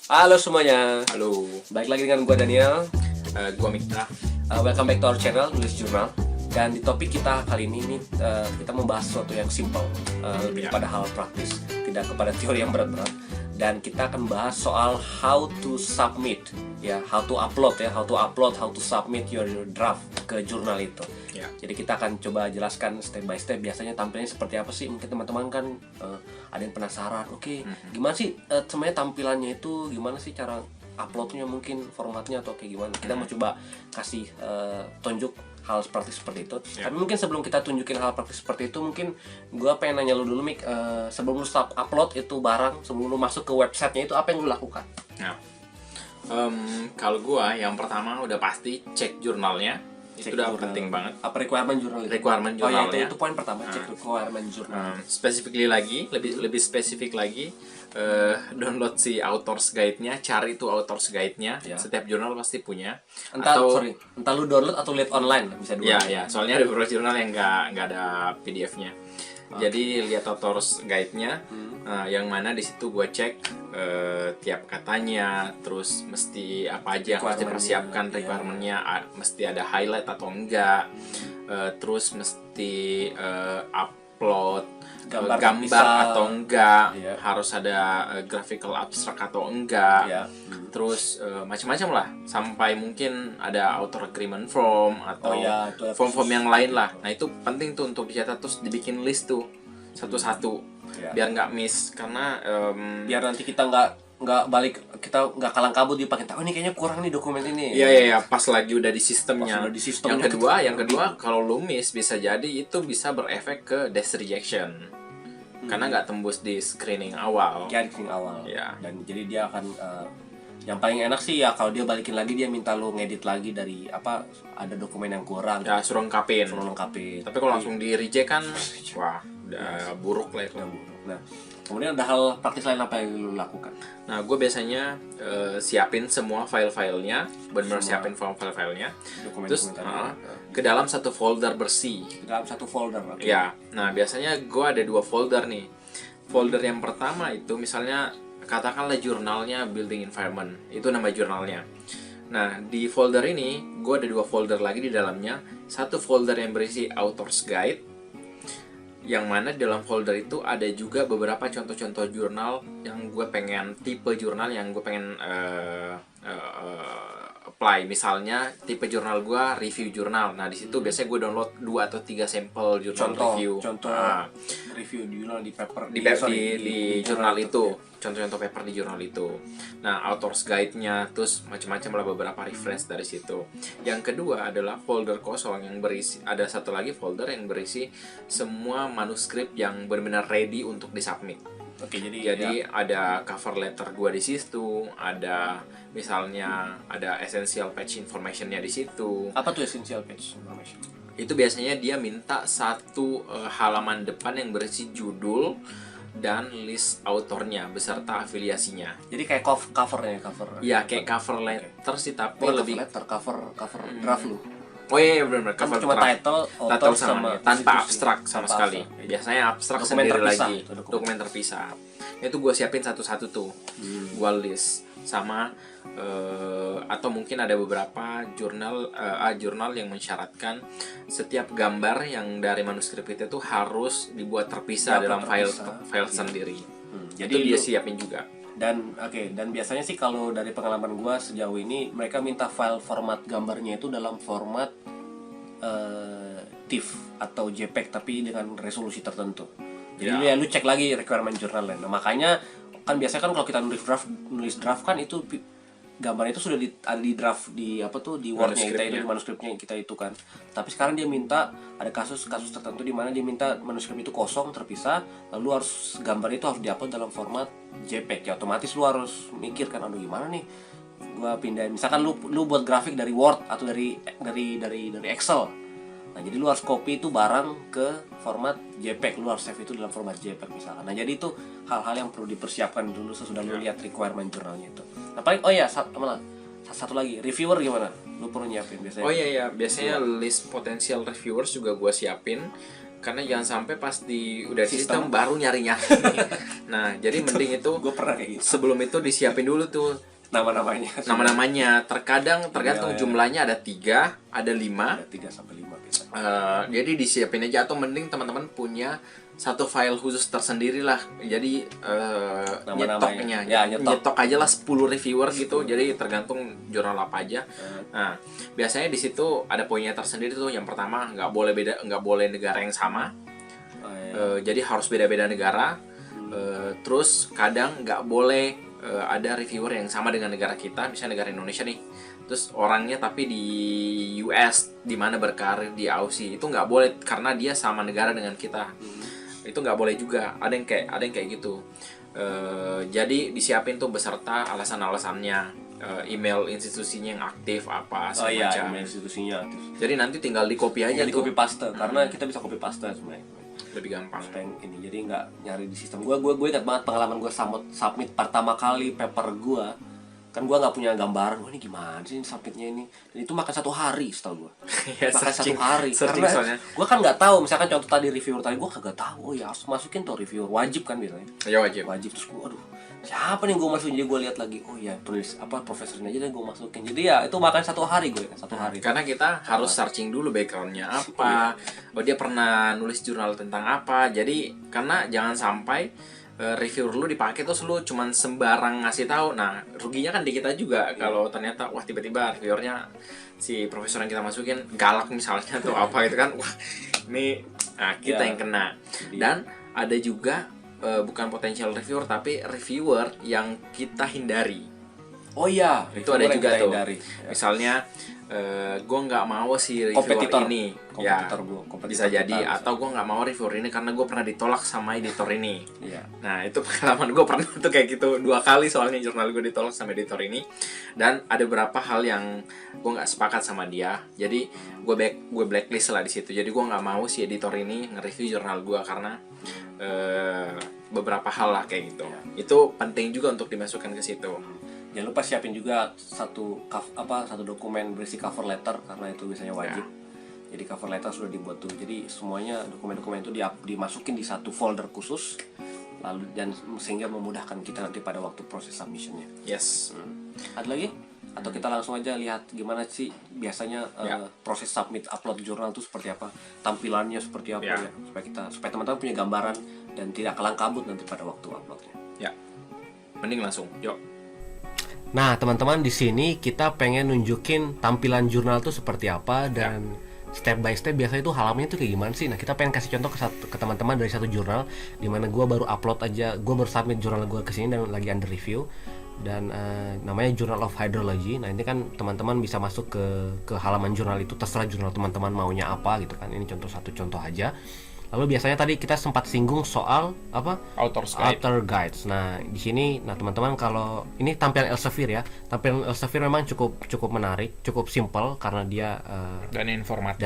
Halo semuanya, Halo, balik lagi dengan gue Daniel. gua Mitra. Welcome back to our channel, Nulis Jurnal. Dan di topik kita kali ini kita membahas sesuatu yang simple, lebih kepada hal praktis, tidak kepada teori yang berat-berat. Dan kita akan bahas soal how to submit, ya, how to upload, how to submit your draft ke jurnal itu. Ya. Jadi kita akan coba jelaskan step by step. Biasanya tampilnya seperti apa sih? Mungkin teman-teman kan ada yang penasaran. Oke, gimana sih sebenarnya tampilannya itu? Gimana sih cara uploadnya, mungkin formatnya atau kayak gimana? Kita mau coba kasih tunjuk hal praktis seperti itu. Tapi mungkin sebelum kita tunjukin hal praktis seperti itu, mungkin gue pengen nanya lu dulu, Mik. Sebelum lu start upload itu barang, sebelum lu masuk ke websitenya itu, apa yang lu lakukan? Nah, kalau gua yang pertama udah pasti cek jurnalnya. Itu udah penting banget. Apa requirement jurnal itu? Requirement Oh ya, jurnalnya. itu poin pertama, cek requirement jurnal. Specifically lagi, lebih spesifik lagi, download si author's guide-nya, cari tuh author's guide-nya. Ya. Setiap jurnal pasti punya. Entah lu download atau lihat online, bisa dua. Ya, soalnya ada beberapa jurnal yang nggak ada PDF-nya. Jadi lihat author's guide-nya, yang mana di situ gue cek tiap katanya, terus mesti apa aja yang harus dipersiapkan, requirement-nya, mesti ada highlight atau enggak, terus mesti upload gambar atau enggak, harus ada graphical abstract atau enggak, terus macam-macam lah, sampai mungkin ada author agreement form atau form-form yang lain lah. Nah itu penting tuh untuk dicatat, terus dibikin list tuh satu-satu, biar nggak miss, karena biar nanti kita nggak balik, kita nggak kalang kabut dipakai. Oh ini kayaknya kurang nih dokumen ini. Iya, pas lagi udah di sistemnya. Yang kedua kalau lu miss, bisa jadi itu bisa berefek ke desk rejection. Karena nggak tembus di screening awal. Ya. Dan jadi dia akan yang paling enak sih ya kalau dia balikin lagi, dia minta lu ngedit lagi dari apa, ada dokumen yang kurang. Ya, suruh lengkapin. Tapi kalau langsung di reject kan, wah, udah buruk lah itu. Nah, kemudian ada hal praktis lain apa yang lu lakukan? Nah, gue biasanya siapin semua file-filenya, benar-benar siapin file-filenya, terus ke dalam satu folder bersih. Ya, nah biasanya gue ada 2 folder nih. Folder yang pertama itu misalnya katakanlah jurnalnya building environment, itu nama jurnalnya. Nah, di folder ini gue ada 2 folder lagi di dalamnya. Satu folder yang berisi author's guide, yang mana di dalam folder itu ada juga beberapa contoh-contoh jurnal yang gue pengen, tipe jurnal yang gue pengen apply. Misalnya tipe jurnal gue review jurnal. Nah, di situ biasanya gue download 2 atau 3 sampel jurnal review. Review jurnal di paper di jurnal itu. Contoh-contoh paper di jurnal itu. Nah, author's guide-nya, terus macam-macam lah, beberapa reference dari situ. Yang kedua adalah folder kosong yang berisi, ada satu lagi folder yang berisi semua manuskrip yang benar-benar ready untuk disubmit. Oke, jadi ada cover letter gua di situ, ada misalnya ada essential page information-nya di situ. Apa tuh essential page information? Itu biasanya dia minta satu halaman depan yang berisi judul dan list autornya beserta afiliasinya. Jadi kayak covernya. Iya, kayak cover letter sih, tapi lebih cover draft lu. Oh iya, benar-benar cover cuma draft. title sama tanpa abstrak sama sekali. Biasanya abstrak sendiri lagi, dokumen terpisah. Itu gue siapin satu-satu tuh. Gue list sama atau mungkin ada beberapa jurnal yang mensyaratkan setiap gambar yang dari manuskrip itu tuh harus dibuat terpisah dalam file sendiri. Jadi itu dia siapin juga. Dan biasanya sih kalau dari pengalaman gua sejauh ini, mereka minta file format gambarnya itu dalam format TIFF atau JPEG tapi dengan resolusi tertentu. Jadi lu cek lagi requirement jurnalnya. Nah, makanya kan biasanya kan kalau kita nulis draft kan itu gambarnya itu sudah ada di draft di Word-nya kita itu, di manuskripnya kita itu kan. Tapi sekarang dia minta, ada kasus tertentu di mana dia minta manuskrip itu kosong terpisah, lalu gambar itu harus diupload dalam format JPEG. Ya otomatis lu harus mikir kan, aduh gimana nih gua pindahin. Misalkan lu buat grafik dari Word atau dari Excel. Nah, jadi lu harus copy itu barang ke format JPEG, lu harus save itu dalam format JPEG misalkan. Nah, jadi itu hal-hal yang perlu dipersiapkan dulu sesudah lu lihat requirement jurnalnya itu. Nah, paling satu lagi, reviewer gimana? Lu perlu nyiapin biasanya. Biasanya list potential reviewers juga gua siapin. karena jangan sampai pas udah di Sistem. sistem baru nyari-nyari. Nah, jadi mending itu Gue pernah kayak gitu. sebelum itu disiapin dulu tuh Nama-namanya. terkadang tergantung Iya. jumlahnya, ada 3, ada 5. Ada 3 sampai 5 biasa. Jadi disiapin aja, atau mending teman-teman punya satu file khusus tersendiri lah. Jadi Nama-namanya. nyetoknya, Ya, nyetok. aja lah 10 reviewer gitu. Jadi tergantung jurnal apa aja. Nah, biasanya di situ ada poinnya tersendiri tuh. Yang pertama, nggak boleh negara yang sama. Oh, iya. Jadi harus beda-beda negara. Terus kadang nggak boleh ada reviewer yang sama dengan negara kita, misalnya negara Indonesia nih. Terus orangnya tapi di US, di mana berkarir di Aussie, itu nggak boleh karena dia sama negara dengan kita. Itu nggak boleh juga. Ada yang kayak gitu. Jadi disiapin tuh beserta alasan-alasannya. Email institusinya yang aktif apa Oh iya, semacam. email institusinya aktif. Jadi nanti tinggal di copy aja Jadi tuh. copy paste karena kita bisa copy paste sebenarnya. Lebih gampang. Supaya ini jadi nggak nyari di sistem. Gue ingat banget pengalaman gue submit pertama kali paper gue. Kan gue nggak punya gambaran. Wah, ini gimana sih submitnya ini? Dan itu makan 1 hari setahu gue. Ya, Makan 1 hari. searching Karena soalnya. gue kan nggak tahu. Misalkan contoh tadi reviewer tadi gue kagak tahu. Oh ya harus masukin tuh reviewer, wajib kan biasanya. Ya wajib. Wajib. Terus gue aduh siapa nih gue masukin, jadi gue lihat lagi, oh ya tulis profesornya aja dan gue masukin. Jadi ya itu makan 1 hari gue kan, 1 hari. Karena kita harus searching dulu backgroundnya apa, oh dia pernah nulis jurnal tentang apa. Jadi karena jangan sampai reviewer lu dipakai terus lu cuman sembarang ngasih tahu. Nah ruginya kan di kita juga kalau ternyata wah tiba-tiba reviewernya si profesor yang kita masukin galak misalnya atau apa gitu kan, wah ini kita yang kena. Dan ada juga bukan potential reviewer tapi reviewer yang kita hindari. Oh iya, Itu ada juga tuh. Ya. Misalnya gue nggak mau si reviewer Kompetitor. ini, Kompetitor ya gua, kompetitor bisa jadi, kita. atau gue nggak mau reviewer ini karena gue pernah ditolak sama editor ini. Iya. Nah itu pengalaman gue pernah tuh kayak gitu 2 kali, soalnya jurnal gue ditolak sama editor ini. Dan ada beberapa hal yang gue nggak sepakat sama dia, jadi gue blacklist lah di situ. Jadi gue nggak mau si editor ini nge-review jurnal gue karena beberapa hal lah kayak gitu. Itu penting juga untuk dimasukkan ke situ. Jangan lupa siapin juga satu dokumen berisi cover letter karena itu biasanya wajib. Jadi cover letter sudah dibuat tuh. Jadi semuanya dokumen-dokumen itu dimasukin di satu folder khusus, lalu dan sehingga memudahkan kita nanti pada waktu proses submissionnya. Yes. Ada lagi? Atau kita langsung aja lihat gimana sih biasanya proses submit upload jurnal itu seperti apa, tampilannya seperti apa ya, supaya teman-teman punya gambaran dan tidak kelang kabut nanti pada waktu uploadnya. Ya. Mending langsung. Yuk. Nah, teman-teman, di sini kita pengen nunjukin tampilan jurnal itu seperti apa dan step by step biasanya itu halamannya itu kayak gimana sih. Nah, kita pengen kasih contoh ke teman-teman dari satu jurnal di mana gue baru upload aja, gue baru submit jurnal gue ke sini dan lagi under review, dan namanya Journal of Hydrology. Nah, ini kan teman-teman bisa masuk ke halaman jurnal itu, terserah jurnal teman-teman maunya apa gitu kan. Ini satu contoh aja. Lalu biasanya tadi kita sempat singgung soal apa? Author's Guide. Author Guides. Nah, di sini teman-teman, kalau ini tampilan Elsevier ya. Tampilan Elsevier memang cukup menarik, cukup simple karena dia Dan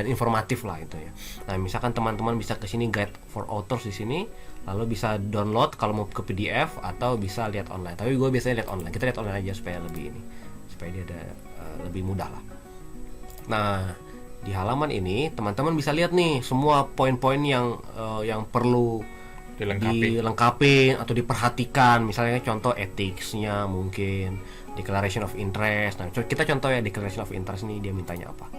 informatif lah itu ya. Nah, misalkan teman-teman bisa ke sini Guide for Authors di sini, lalu bisa download kalau mau ke PDF atau bisa lihat online. Tapi gue biasanya lihat online. Kita lihat online aja supaya dia ada lebih mudah lah. Nah, di halaman ini teman-teman bisa lihat nih semua poin-poin yang perlu dilengkapi atau diperhatikan. Misalnya contoh ethics-nya, mungkin declaration of interest. Nah, kita contoh ya declaration of interest nih, dia mintanya apa.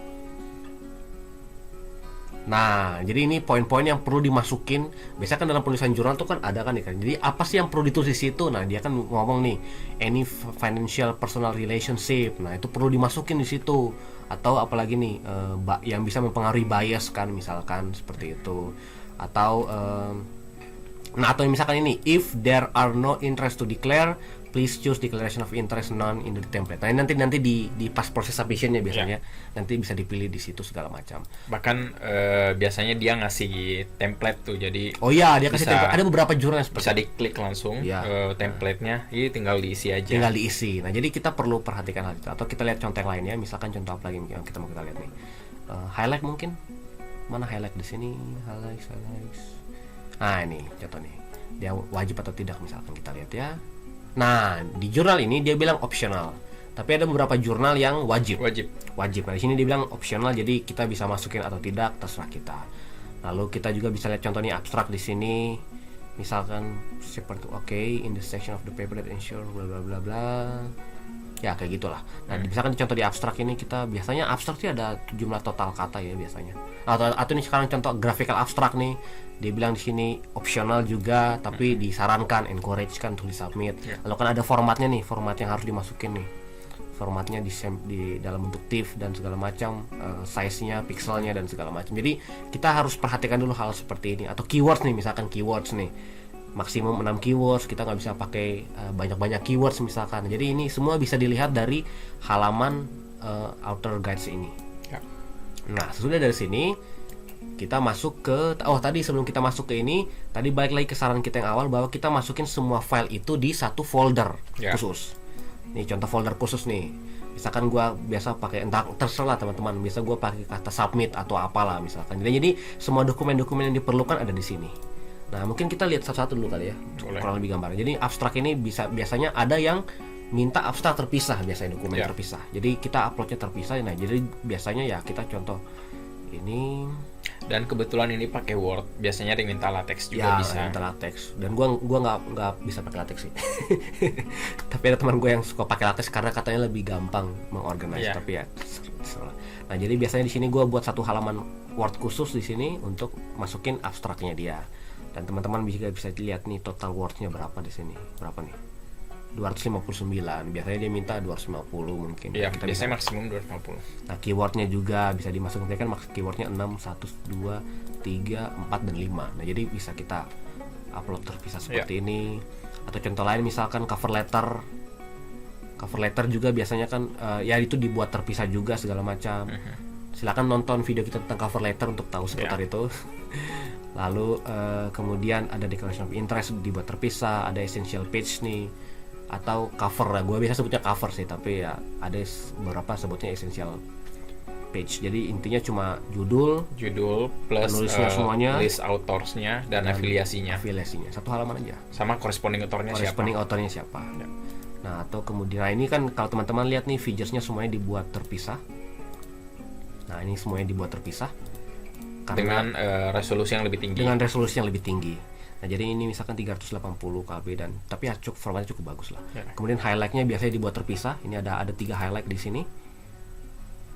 Nah, jadi ini poin-poin yang perlu dimasukin. Biasanya kan dalam penulisan jurnal tuh kan ada kan ya kan. Jadi apa sih yang perlu ditulis di situ? Nah, dia kan ngomong nih, any financial personal relationship. Nah, itu perlu dimasukin di situ. Atau apalagi nih, yang bisa mempengaruhi bias kan, misalkan seperti itu. Atau atau misalkan ini, if there are no interest to declare, please choose declaration of interest none in the template. Nah, nanti di pas proses submissionnya biasanya nanti bisa dipilih di situ segala macam. Bahkan biasanya dia ngasih template tuh, jadi oh iya, dia kasih template. Ada beberapa jurnal yang seperti bisa diklik langsung template-nya, ini tinggal diisi aja. Tinggal diisi. Nah, jadi kita perlu perhatikan hal itu. Atau kita lihat contoh yang lainnya. Misalkan contoh apa lagi yang kita mau lihat nih? Highlight mungkin. Mana highlight di sini? Highlight. Nah, ini contoh nih. Dia wajib atau tidak misalkan kita lihat ya. Nah, di jurnal ini dia bilang optional. Tapi ada beberapa jurnal yang wajib. Nah, di sini dia bilang optional, jadi kita bisa masukin atau tidak, terserah kita. Lalu kita juga bisa lihat contoh nih abstrak di sini. Misalkan seperti in the section of the paper that ensure bla bla bla bla. Ya kayak gitulah. Nah, misalkan contoh di abstrak ini kita biasanya abstrak sih ada jumlah total kata ya biasanya. Atau ini sekarang contoh graphical abstrak nih. Dia bilang di sini optional juga, tapi disarankan, encourage kan untuk di-submit. Lalu kan ada formatnya nih, format yang harus dimasukin nih. Formatnya di dalam bentuk TIFF dan segala macam, size-nya, pixelnya dan segala macam. Jadi kita harus perhatikan dulu hal seperti ini. Atau keywords nih, misalkan keywords nih, maksimum 6 keywords, kita nggak bisa pakai banyak-banyak keywords misalkan. Jadi ini semua bisa dilihat dari halaman outer guides ini. Nah, sesudah dari sini kita masuk ke tadi sebelum kita masuk ke ini, tadi balik lagi ke saran kita yang awal bahwa kita masukin semua file itu di satu folder khusus. Nih contoh folder khusus nih. Misalkan gua biasa pakai, entah terserah teman-teman, biasa gua pakai kata submit atau apalah misalkan. Jadi semua dokumen-dokumen yang diperlukan ada di sini. Nah, mungkin kita lihat satu-satu dulu kali ya. Kurang lebih gambar. Jadi abstrak ini biasanya ada yang minta abstrak terpisah, biasanya dokumen terpisah. Jadi kita uploadnya terpisah. Nah, jadi biasanya ya kita contoh ini, dan kebetulan ini pakai Word, biasanya diminta latex juga bisa. Minta latex. Dan gua nggak bisa pakai latex sih. Tapi ada teman gue yang suka pakai latex karena katanya lebih gampang mengorganize. Tapi ya nah, jadi biasanya di sini gua buat satu halaman Word khusus di sini untuk masukin abstraknya dia. Dan teman-teman bisa lihat nih total words-nya berapa di sini. Berapa nih? 259. Biasanya dia minta 250 mungkin. Iya, kita biasanya maksimum 250. Nah, keywordnya juga bisa dimasukin, kan keywordnya 6, 1, 2, 3, 4, dan 5. Nah, jadi bisa kita upload terpisah seperti ini. Atau contoh lain misalkan cover letter juga biasanya kan ya itu dibuat terpisah juga segala macam. Silakan nonton video kita tentang cover letter untuk tahu seputar itu. Lalu kemudian ada declaration of interest dibuat terpisah, ada essential page nih, atau cover. Gue biasa sebutnya cover sih, tapi ya ada beberapa sebutnya essential page. Jadi intinya cuma judul plus penulisnya semuanya, list autorsnya dan afiliasinya. Satu halaman aja. Sama corresponding autornya siapa. Ya. Nah, atau kemudian ini kan kalau teman-teman lihat nih featuresnya semuanya dibuat terpisah. Nah, ini semuanya dibuat terpisah dengan resolusi yang lebih tinggi. Nah, jadi ini misalkan 380 KB tapi ya formatnya cukup bagus lah. Kemudian highlightnya biasanya dibuat terpisah. Ini ada 3 highlight di sini.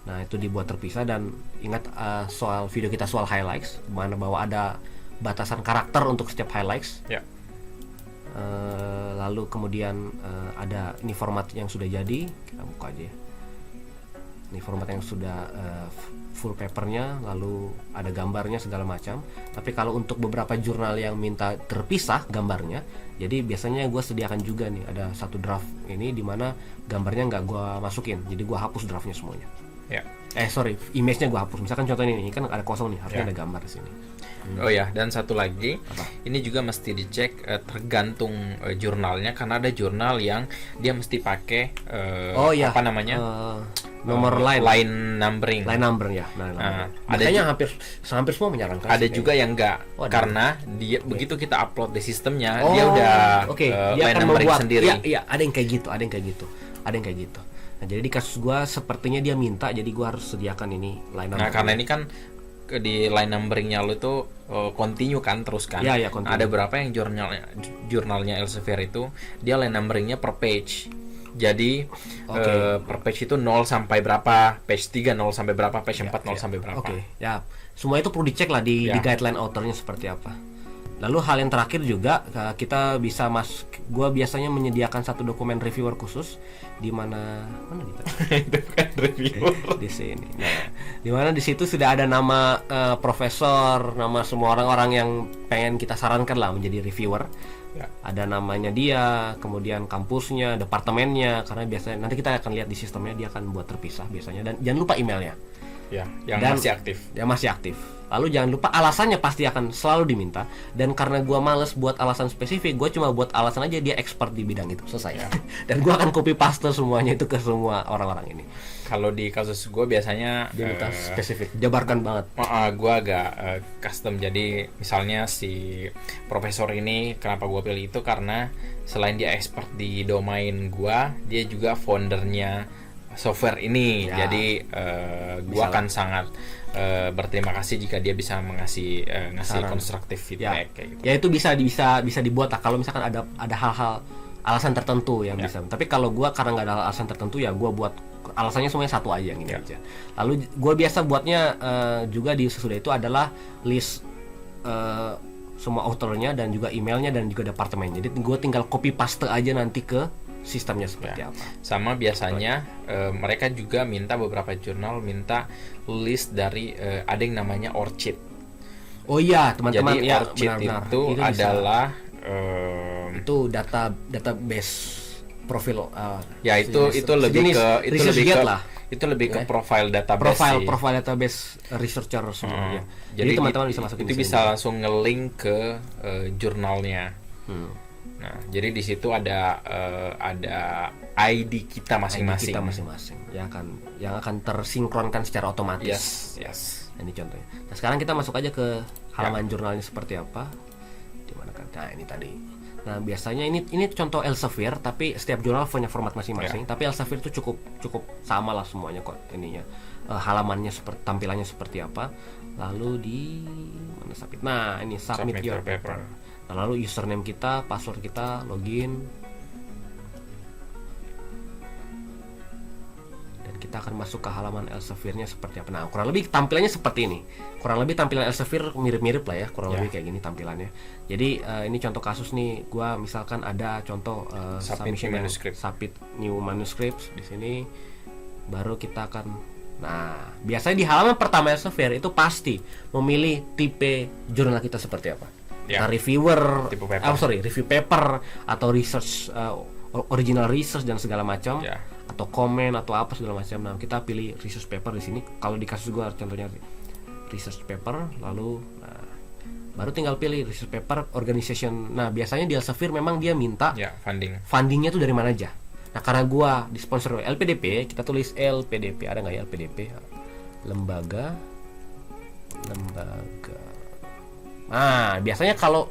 Nah, itu dibuat terpisah. Dan ingat soal video kita soal highlights, mana bahwa ada batasan karakter untuk setiap highlights. Lalu kemudian ada ini format yang sudah jadi, kita buka aja ya. Ini format yang sudah full papernya, lalu ada gambarnya segala macam. Tapi kalau untuk beberapa jurnal yang minta terpisah gambarnya, jadi biasanya gue sediakan juga nih ada satu draft ini dimana gambarnya nggak gue masukin, jadi gue hapus draftnya semuanya. Image-nya gue hapus. Misalkan contohnya ini kan ada kosong nih, harusnya ada gambar di sini. Oh ya, dan satu lagi, ini juga mesti dicek tergantung jurnalnya, karena ada jurnal yang dia mesti pakai apa namanya? Nomor line numbering ya. Makanya hampir semua menyarankan. Ada juga yang enggak, karena dia begitu kita upload di sistemnya, dia udah dia line numbering sendiri. Iya, ada yang kayak gitu. Nah, jadi di kasus gua sepertinya dia minta, jadi gua harus sediakan ini line numbering. Nah, karena ini kan di line numberingnya lo itu continue kan, terus kan. Ada berapa yang jurnalnya Elsevier itu dia line numberingnya per page. Jadi per page itu 0 sampai berapa, page 3 0 sampai berapa, page 4 0 sampai berapa. Semua itu perlu dicek lah di guideline authornya seperti apa. Lalu hal yang terakhir juga kita bisa gua biasanya menyediakan satu dokumen reviewer khusus di mana kita? Reviewer di sini. Nah, di mana di situ sudah ada nama profesor, nama semua orang-orang yang pengen kita sarankan lah menjadi reviewer. Ada namanya dia, kemudian kampusnya, departemennya, karena biasanya nanti kita akan lihat di sistemnya dia akan buat terpisah biasanya. Dan jangan lupa emailnya. Masih aktif. Lalu jangan lupa alasannya pasti akan selalu diminta. Dan karena gue males buat alasan spesifik, gue cuma buat alasan aja dia expert di bidang itu, selesai. Dan gue akan copy paste semuanya itu ke semua orang-orang ini. Kalau di kasus gue biasanya diminta spesifik, jabarkan banget. Gue agak custom. Jadi misalnya si profesor ini, kenapa gue pilih itu karena selain dia expert di domain gue, dia juga foundernya software ini. Ya. Jadi gua akan sangat berterima kasih jika dia bisa ngasih Saran. constructive feedback kayak gitu. Ya itu bisa dibuat lah kalau misalkan ada hal-hal alasan tertentu yang bisa. Tapi kalau gua karena nggak ada alasan tertentu ya gua buat alasannya semuanya satu aja yang ini aja. Lalu gua biasa buatnya juga di sesudah itu adalah list semua authornya dan juga emailnya dan juga departemen. Jadi gue tinggal copy paste aja nanti ke sistemnya seperti apa. Sama biasanya mereka juga minta beberapa jurnal minta list dari ada yang namanya ORCID. Oh iya teman-teman, Jadi ya ORCID benar-benar. itu bisa. adalah itu database profil ya itu lebih sejenis ke research gate lah. itu lebih ke profile database sih. Profile database researcher semua ya. Jadi Jadi teman-teman bisa masukin itu di bisa sini. langsung nge-link ke jurnalnya. Nah, jadi di situ ada ID kita masing-masing. Kita masing-masing yang akan tersinkronkan secara otomatis. Yes. Nah, ini contohnya. Nah, sekarang kita masuk aja ke halaman jurnalnya seperti apa. Di mana kan? Nah, ini tadi. Nah, biasanya ini contoh Elsevier tapi setiap jurnal punya format masing-masing. Tapi Elsevier itu cukup sama lah semuanya kok ininya. Halamannya seperti tampilannya seperti apa. Lalu di mana submit. Nah, ini submit your paper. Nah, lalu username kita, password kita, login. Dan kita akan masuk ke halaman Elsevier-nya seperti apa. Nah, kurang lebih tampilannya seperti ini. Kurang lebih tampilan Elsevier mirip-mirip lah ya, kurang lebih kayak gini tampilannya. Jadi ini contoh kasus nih, gua misalkan ada contoh submission submit new manuscripts di sini. Baru kita akan biasanya di halaman pertama Elsevier itu pasti memilih tipe jurnal kita seperti apa. Ya. Nah, reviewer, Tipe review paper atau research original research dan segala macam, atau komen atau apa segala macam. Nah, kita pilih research paper di sini. Kalau di kasus gua contohnya research paper, lalu baru tinggal pilih research paper organization. Nah, biasanya di Elsevier memang dia minta fundingnya tuh dari mana aja. Nah, karena gua disponsor oleh LPDP, kita tulis LPDP. Ada nggak ya LPDP? Lembaga. Nah, biasanya kalau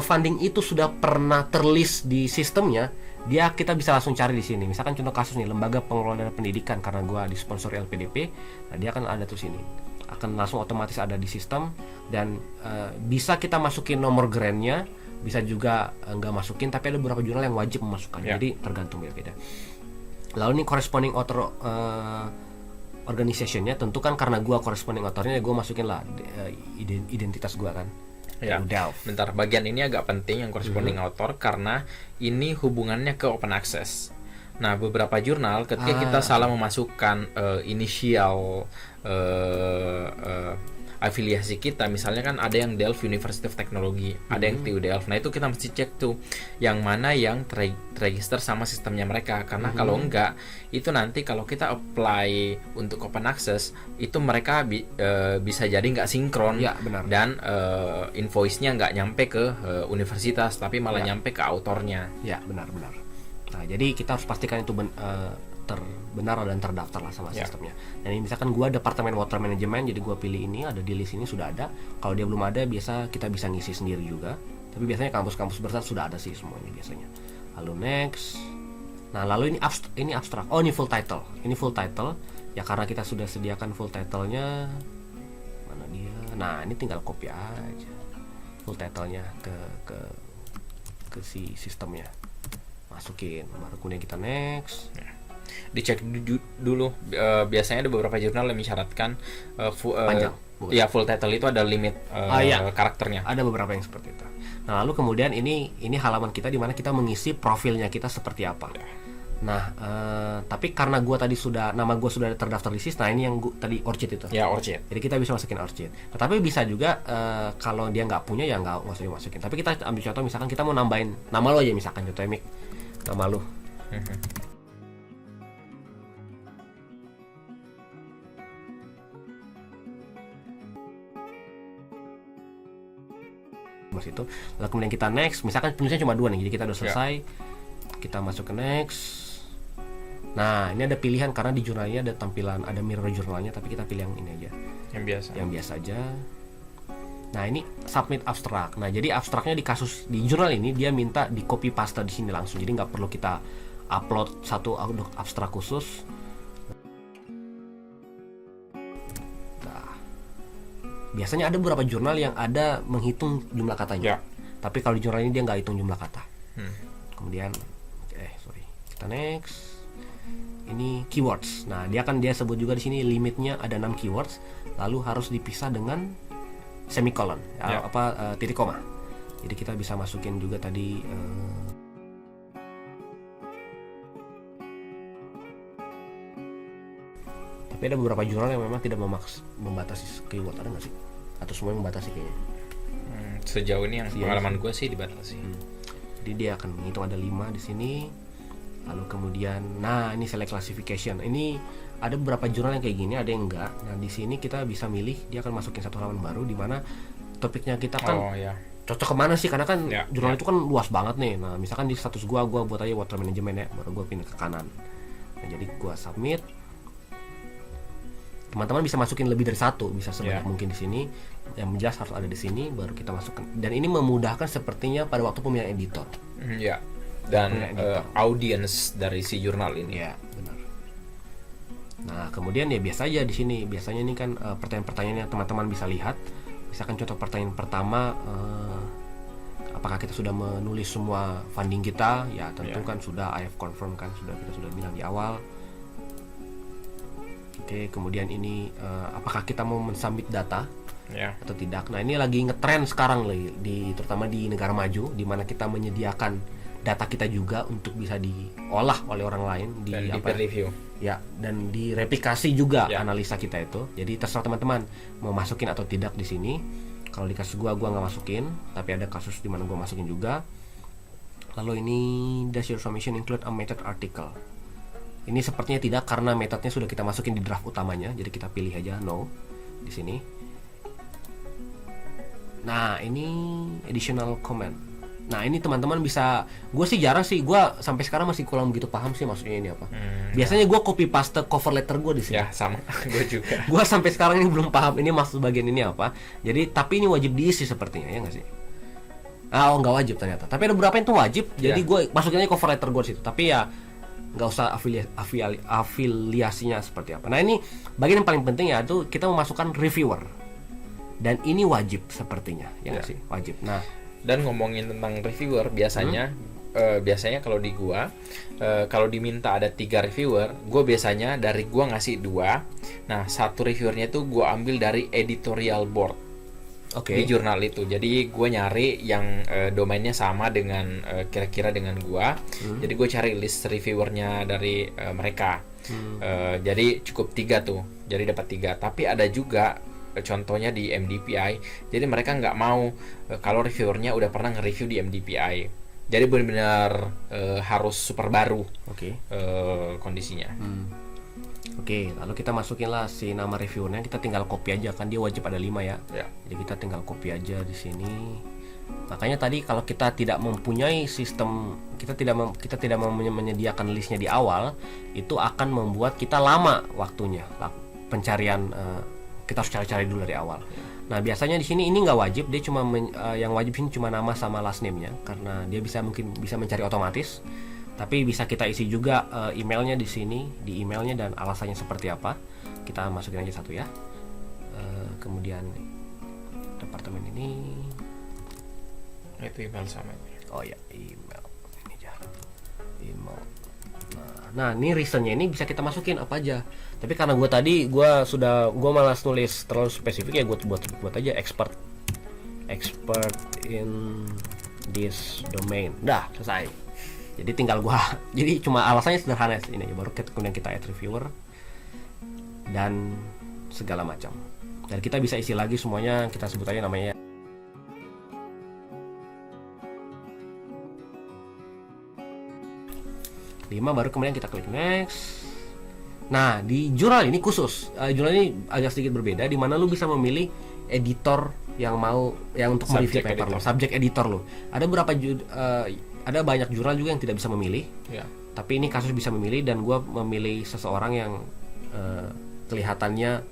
funding itu sudah pernah terlist di sistemnya, kita bisa langsung cari di sini. Misalkan contoh kasus nih, Lembaga Pengelola Dana Pendidikan, karena gua disponsori LPDP, nah dia akan ada tuh sini. Akan langsung otomatis ada di sistem dan bisa kita masukin nomor grantnya, bisa juga nggak masukin, tapi ada beberapa jurnal yang wajib memasukkan. Jadi tergantung beda-beda. Lalu ini corresponding author organization-nya, tentu kan karena gua corresponding author-nya, gua masukin lah identitas gua kan. Ya, bentar, bagian ini agak penting yang corresponding author karena ini hubungannya ke open access. Nah, beberapa jurnal ketika kita salah memasukkan inisial afiliasi kita, misalnya kan ada yang Delft University of Technology, ada yang TU Delft. Nah, itu kita mesti cek tuh yang mana yang terregister sama sistemnya mereka, karena kalau enggak, itu nanti kalau kita apply untuk open access, itu mereka bisa jadi nggak sinkron, dan invoice-nya nggak nyampe ke universitas, tapi malah nyampe ke autornya. Ya, benar-benar. Nah, jadi kita harus pastikan itu benar dan terdaftar lah sama sistemnya. Dan ini misalkan gua departemen water management, jadi gua pilih ini, ada di list ini sudah ada. Kalau dia belum ada, biasa kita bisa ngisi sendiri juga. Tapi biasanya kampus-kampus besar sudah ada sih semuanya biasanya. Lalu next. Nah, lalu ini abstrak. Oh, ini full title. Ini full title. Ya karena kita sudah sediakan full title-nya. Mana dia? Nah, ini tinggal copy aja full title-nya ke si sistemnya. Masukin. Baru kemudian kita next. Dicek dulu, biasanya ada beberapa jurnal yang mensyaratkan panjang. Full title itu ada limit karakternya. Ada beberapa yang seperti itu. Nah, lalu kemudian ini halaman kita di mana kita mengisi profilnya kita seperti apa. Nah, tapi karena nama gua sudah terdaftar di SIS, nah ini yang tadi ORCID itu. Ya, ORCID. Jadi kita bisa masukin ORCID. Nah, tapi bisa juga kalau dia nggak punya ya nggak usah dimasukin. Tapi kita ambil contoh, misalkan kita mau nambahin nama lo aja, misalkan contohnya Mik, nama lo. Itu. Lalu kemudian kita next, misalkan penulisnya cuma 2 nih, jadi kita udah selesai. Kita masuk ke next. Nah, ini ada pilihan karena di jurnalnya ada tampilan, ada mirror jurnalnya, tapi kita pilih yang ini aja. Yang biasa aja. Nah, ini submit abstract. Nah, jadi abstraknya di jurnal ini dia minta di copy paste di sini langsung. Jadi nggak perlu kita upload satu abstrak khusus. biasanya ada beberapa jurnal yang ada menghitung jumlah katanya. Ya. Tapi kalau di jurnal ini dia nggak hitung jumlah kata. Hmm. Kemudian kita next. Ini keywords. Nah, dia sebut juga di sini limitnya ada 6 keywords, lalu harus dipisah dengan semicolon, Ya. titik koma. Jadi kita bisa masukin juga tadi tapi ada beberapa jurnal yang memang tidak membatasi keyword, ada nggak sih? Atau semuanya membatasi kayaknya? Sejauh ini yang Iya, pengalaman gue sih dibatasi. Jadi dia akan menghitung ada 5 di sini. Lalu kemudian, nah ini select classification. Ini ada beberapa jurnal yang kayak gini, ada yang enggak. Nah di sini kita bisa milih, dia akan masukin satu halaman baru di mana topiknya kita kan Oh ya. cocok kemana sih? Karena kan Ya, jurnal ya. itu kan luas banget nih. Nah misalkan di status gua buat aja water management ya, baru gua pindah ke kanan. Nah jadi gua submit. Teman-teman bisa masukin lebih dari satu, bisa sebanyak Ya. mungkin di sini. Yang jelas harus ada di sini, baru kita masukkan. Dan ini memudahkan sepertinya pada waktu pemilihan editor. Ya. Dan Punya editor. audience dari si jurnal ini. Iya, benar. Nah, kemudian ya biasa aja di sini. Biasanya ini kan pertanyaan-pertanyaan yang teman-teman bisa lihat. Misalkan contoh pertanyaan pertama, apakah kita sudah menulis semua funding kita? Ya, tentu Ya. kan sudah. I have confirm kan, kita sudah bilang di awal. Oke, kemudian ini apakah kita mau mensubmit data Ya. atau tidak? Nah, ini lagi ngetren sekarang terutama di negara maju, di mana kita menyediakan data kita juga untuk bisa diolah oleh orang lain Dan di peer review. ya, dan direplikasi juga Ya. analisa kita itu. Jadi terserah teman-teman mau masukin atau tidak di sini. Kalau di kasus gua nggak masukin, tapi ada kasus di mana gua masukin juga. Lalu ini does your submission include a method article? Ini sepertinya tidak, karena metodenya sudah kita masukin di draft utamanya. Jadi kita pilih aja no di sini. Nah, ini additional comment. Nah, ini teman-teman bisa, gue sih jarang sih, gue sampai sekarang masih kurang begitu paham sih maksudnya ini apa. Biasanya gue copy paste cover letter gue di sini. Ya, sama. Gue juga. Gue sampai sekarang ini belum paham ini maksud bagian ini apa. Jadi tapi ini wajib diisi sepertinya, ya nggak sih? Oh, nggak wajib ternyata. Tapi ada beberapa yang tuh wajib. Jadi Ya. gue masukin aja cover letter gue di situ. Tapi ya nggak usah afiliasinya seperti apa. Nah, ini bagian yang paling penting ya, itu kita memasukkan reviewer. Dan ini wajib sepertinya, ya nggak Ya. sih? Wajib. Nah, Dan ngomongin tentang reviewer, biasanya kalau di gua kalau diminta ada 3 reviewer, gua biasanya dari gua ngasih 2. Nah, satu reviewernya itu gua ambil dari editorial board oke. di jurnal itu. Jadi gua nyari yang domainnya sama dengan kira-kira dengan gua. Jadi gua cari list reviewernya dari mereka. Jadi cukup 3 tuh. Jadi dapat 3. Tapi ada juga contohnya di MDPI, jadi mereka nggak mau kalau reviewernya udah pernah nge-review di MDPI, jadi benar-benar harus super baru Oke. kondisinya. Oke, lalu kita masukin lah si nama reviewernya, kita tinggal copy aja kan, dia wajib ada 5 ya. Ya. Jadi kita tinggal copy aja di sini. Makanya tadi kalau kita tidak mempunyai sistem, kita tidak menyediakan listnya di awal, itu akan membuat kita lama waktunya pencarian. Kita harus cari-cari dulu dari awal. Nah, biasanya di sini ini nggak wajib, dia cuma yang wajib sini cuma nama sama last name-nya, karena dia mungkin bisa mencari otomatis. Tapi bisa kita isi juga emailnya di sini, di emailnya dan alasannya seperti apa. Kita masukin aja satu ya. Kemudian departemen ini, Itu email sama. oh ya, email ini aja, email. Nah, ini reasonnya ini bisa kita masukin apa aja. Tapi karena gue malas nulis terlalu spesifik, ya gue buat aja expert in this domain. Dah selesai. Jadi tinggal jadi cuma alasannya sederhana ini aja. Baru kemudian kita add reviewer dan segala macam. Dan kita bisa isi lagi semuanya, kita sebut aja namanya. Baru kemudian kita klik next. Nah, di jurnal ini khusus. Jurnal ini agak sedikit berbeda, di mana lu bisa memilih editor yang untuk mereview paper lo, subject editor lo. Ada banyak jurnal juga yang tidak bisa memilih. Ya. Tapi ini kasus bisa memilih, dan gue memilih seseorang yang kelihatannya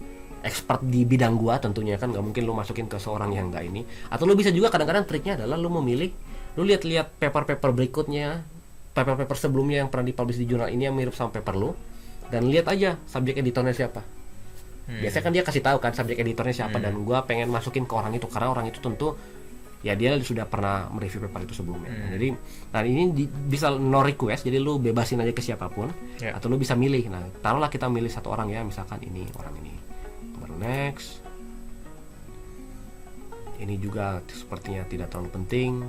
expert di bidang gue tentunya kan, nggak mungkin lu masukin ke seorang yang nggak ini. Atau lu bisa juga kadang-kadang triknya adalah lu memilih, lu lihat paper-paper berikutnya, paper-paper sebelumnya yang pernah dipublish di jurnal ini yang mirip sama paper lu, dan lihat aja subjek editornya siapa. Biasanya kan dia kasih tahu kan subject editornya siapa, dan gua pengen masukin ke orang itu karena orang itu tentu ya dia sudah pernah mereview paper itu sebelumnya. Jadi nah ini bisa no request, jadi lu bebasin aja ke siapapun, atau lu bisa milih. Nah taruhlah kita milih satu orang ya, misalkan ini orang ini, baru next. Ini juga sepertinya tidak terlalu penting.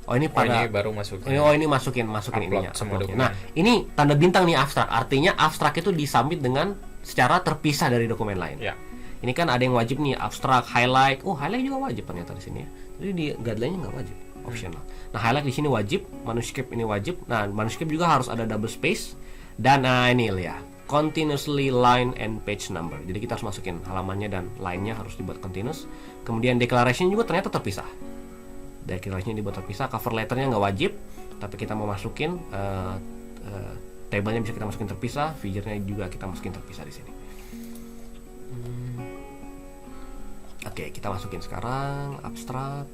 Oh ini pada ini baru masukin. Oh ini masukin ininya. Semua dokumen. Nah ini tanda bintang nih abstrak, artinya abstrak itu disubmit dengan secara terpisah dari dokumen lain. Ya. Ini kan ada yang wajib nih, abstrak, highlight. Oh highlight juga wajib ternyata di sini ya. Jadi di guideline-nya nggak wajib, optional. Nah highlight di sini wajib, manuscript ini wajib. Nah manuscript juga harus ada double space, dan ini ya, continuously line and page number. Jadi kita harus masukin halamannya dan line-nya harus dibuat continuous. Kemudian declaration juga ternyata terpisah. Declaration dibuat terpisah. Cover letternya nggak wajib, tapi kita mau masukin tabelnya bisa kita masukin terpisah, figure-nya juga kita masukin terpisah di sini. Oke, kita masukin sekarang abstrak.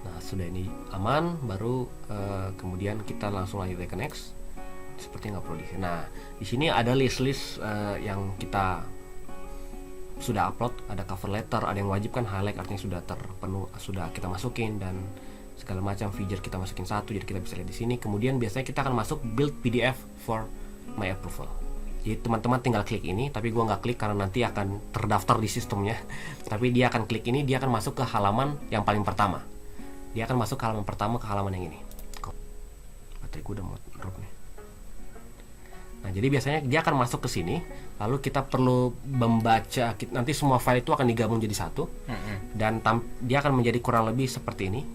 Nah, sudah ini aman, baru kemudian kita langsung lanjut ke next. Seperti nggak perlu di sini. Nah, di sini ada list-list yang kita sudah upload, ada cover letter, ada yang wajib kan highlight artinya sudah terpenuh, sudah kita masukin, dan segala macam figure kita masukin satu, jadi kita bisa lihat di sini. Kemudian biasanya kita akan masuk build PDF for my approval. Jadi teman-teman tinggal klik ini, tapi gua nggak klik karena nanti akan terdaftar di sistemnya. Tapi dia akan klik ini, dia akan masuk ke halaman yang paling pertama. Dia akan masuk ke halaman pertama, ke halaman yang ini. Baterai gua udah mau drop nih. Nah, jadi biasanya dia akan masuk ke sini, lalu kita perlu membaca, nanti semua file itu akan digabung jadi satu, dan dia akan menjadi kurang lebih seperti ini.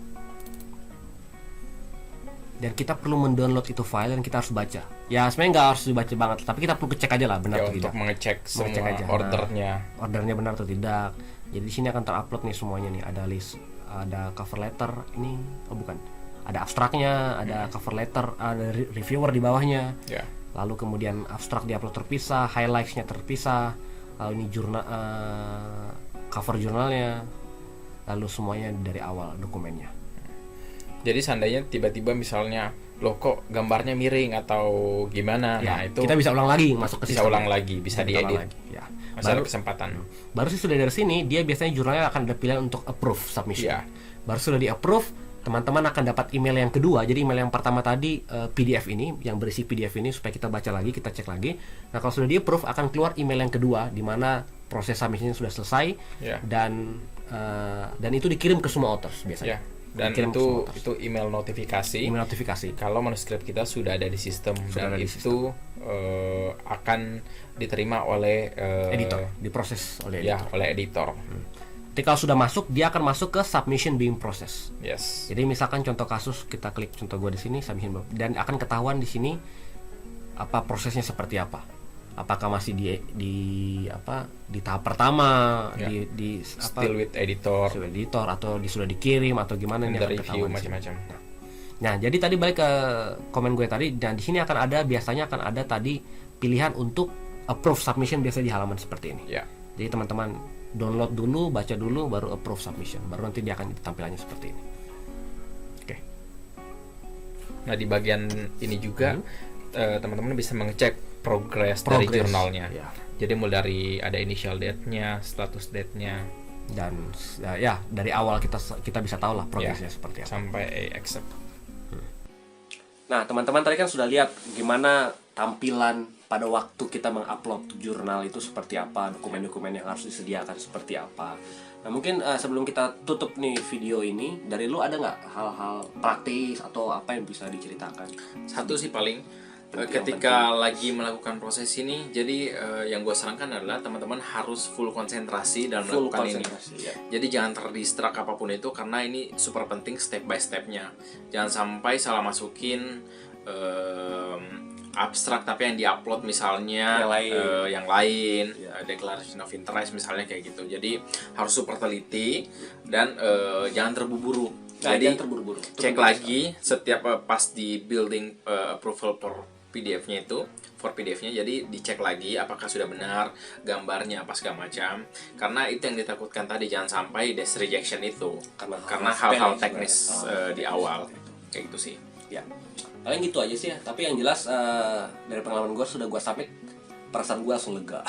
Dan kita perlu mendownload itu file dan kita harus baca. Ya sebenarnya nggak harus dibaca banget, tapi kita perlu cek aja lah benar ya, atau tidak. Untuk mengecek semua aja. ordernya. Nah, ordernya benar atau tidak. Jadi di sini akan terupload nih semuanya nih, ada list, ada cover letter ini, oh bukan, ada abstraknya, ada cover letter, ada reviewer di bawahnya. Ya. Lalu kemudian abstrak diupload terpisah, highlights-nya terpisah, lalu ini jurnal, cover jurnalnya, lalu semuanya dari awal dokumennya. Jadi seandainya tiba-tiba misalnya loh kok gambarnya miring atau gimana, Ya, nah itu kita bisa ulang lagi, masuk ke bisa sistem. ulang lagi, bisa Kita ulang diedit. lagi, ya. Masih ada kesempatan. Baru sih sudah dari sini, dia biasanya jurnalnya akan ada pilihan untuk approve submission. Ya. Baru sudah di approve, teman-teman akan dapat email yang kedua. Jadi email yang pertama tadi PDF ini, yang berisi PDF ini supaya kita baca lagi, kita cek lagi. Nah kalau sudah di approve akan keluar email yang kedua di mana proses submissionnya sudah selesai, dan itu dikirim ke semua authors biasanya. Ya. Dan Dikirim ke semua authors. itu email notifikasi. Email notifikasi. Kalau manuskrip kita sudah ada di sistem, Sudah dan ada di itu akan diterima oleh Editor, diproses oleh editor. ya oleh editor. Jadi kalau sudah masuk, dia akan masuk ke submission being process. Yes. Jadi misalkan contoh kasus, kita klik contoh gua di sini submission, dan akan ketahuan di sini apa prosesnya seperti apa. Apakah masih di tahap pertama, Ya. di Still with editor, editor, atau sudah dikirim atau gimana, ini under akan review ketahuan di sini. macam-macam. Nah, jadi tadi balik ke komen gue tadi, dan di sini akan ada, biasanya akan ada tadi pilihan untuk approve submission biasanya di halaman seperti ini. Ya. Jadi teman-teman download dulu, baca dulu, baru approve submission, baru nanti dia akan tampilannya seperti ini. Oke. Nah di bagian ini juga teman-teman bisa mengecek progress dari jurnalnya. Ya. Jadi mulai dari ada initial date-nya, status date-nya, Dan ya dari awal kita bisa tahu lah progresnya seperti apa. sampai accept. Nah, teman-teman tadi kan sudah lihat gimana tampilan pada waktu kita mengupload jurnal itu seperti apa, dokumen-dokumen yang harus disediakan seperti apa. Nah, mungkin sebelum kita tutup nih video ini, dari lu ada nggak hal-hal praktis atau apa yang bisa diceritakan? Satu sih paling Yang ketika lagi melakukan proses ini, jadi yang gue sarankan adalah teman-teman harus full konsentrasi dalam Full melakukan konsentrasi, ini. ya. Jadi jangan terdistract apapun itu, karena ini super penting step by stepnya. Jangan sampai salah masukin abstrak tapi yang diupload misalnya yang lain, declaration of interest misalnya kayak gitu. Jadi harus super teliti dan jangan terburu-buru. Nah, Jadi jangan terburu-buru. cek lagi setiap pas di building approval PDF-nya itu, for PDF-nya, jadi dicek lagi apakah sudah benar, gambarnya apa segala macam. Karena itu yang ditakutkan tadi, jangan sampai des rejection itu. Karena hal-hal teknis di awal. Kayak gitu sih. Ya, paling gitu aja sih ya. Tapi yang jelas dari pengalaman gue sudah gue submit, perasaan gue langsung lega.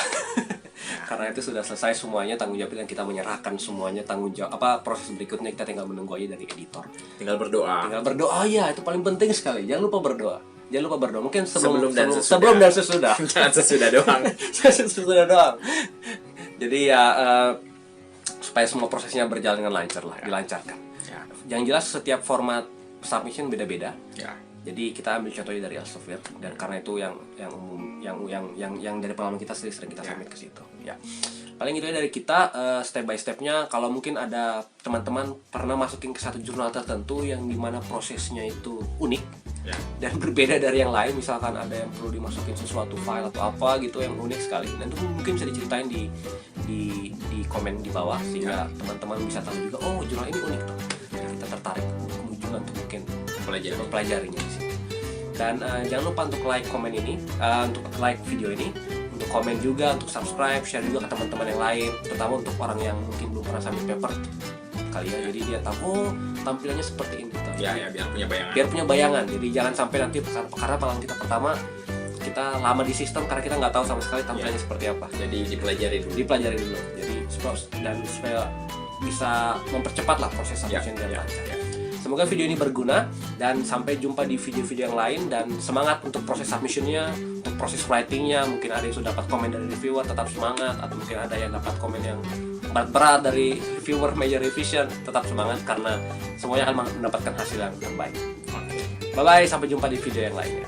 Karena itu sudah selesai semuanya, tanggung jawab, dan kita menyerahkan semuanya tanggung jawab. Proses berikutnya kita tinggal menunggu aja dari editor. Tinggal berdoa. Tinggal berdoa, ya itu paling penting sekali. Jangan lupa berdoa. Mungkin sebelum dan sesudah. Jangan sesudah doang. Sesudah doang. Jadi ya supaya semua prosesnya berjalan dengan lancar lah, dilancarkan. Ya. Yang jelas setiap format submission beda-beda. Ya. Jadi kita ambil contohnya dari Elsevier, dan karena itu yang umum, yang dari pengalaman kita sering kita submit ke situ. Ya. Paling itu dari kita step by stepnya. Kalau mungkin ada teman-teman pernah masukin ke satu jurnal tertentu yang dimana prosesnya itu unik, ya, dan berbeda dari yang lain, misalkan ada yang perlu dimasukin sesuatu file atau apa gitu yang unik sekali, dan itu mungkin bisa diceritain di komen di bawah, sehingga teman-teman bisa tahu juga, oh jurnal ini unik tuh, jadi kita tertarik juga untuk mungkin mempelajarinya di situ. Dan jangan lupa untuk like komen ini, untuk like video ini, untuk komen juga, untuk subscribe, share juga ke teman-teman yang lain, terutama untuk orang yang mungkin belum pernah submit paper kali ya, jadi dia tahu, oh tampilannya seperti ini. Ya, biar punya bayangan. Jadi jangan sampai nanti, karena pengalaman kita pertama kita lama di sistem karena kita nggak tahu sama sekali tampilannya seperti apa. Jadi dipelajari dulu. Jadi supaya bisa mempercepat lah proses submission dan lancar. Semoga video ini berguna, dan sampai jumpa di video-video yang lain, dan semangat untuk proses submissionnya, untuk proses writingnya. Mungkin ada yang sudah dapat komen dari reviewer, tetap semangat, atau mungkin ada yang dapat komen yang berat dari reviewer major revision, tetap semangat karena semuanya akan mendapatkan hasil yang terbaik. Bye bye, sampai jumpa di video yang lainnya.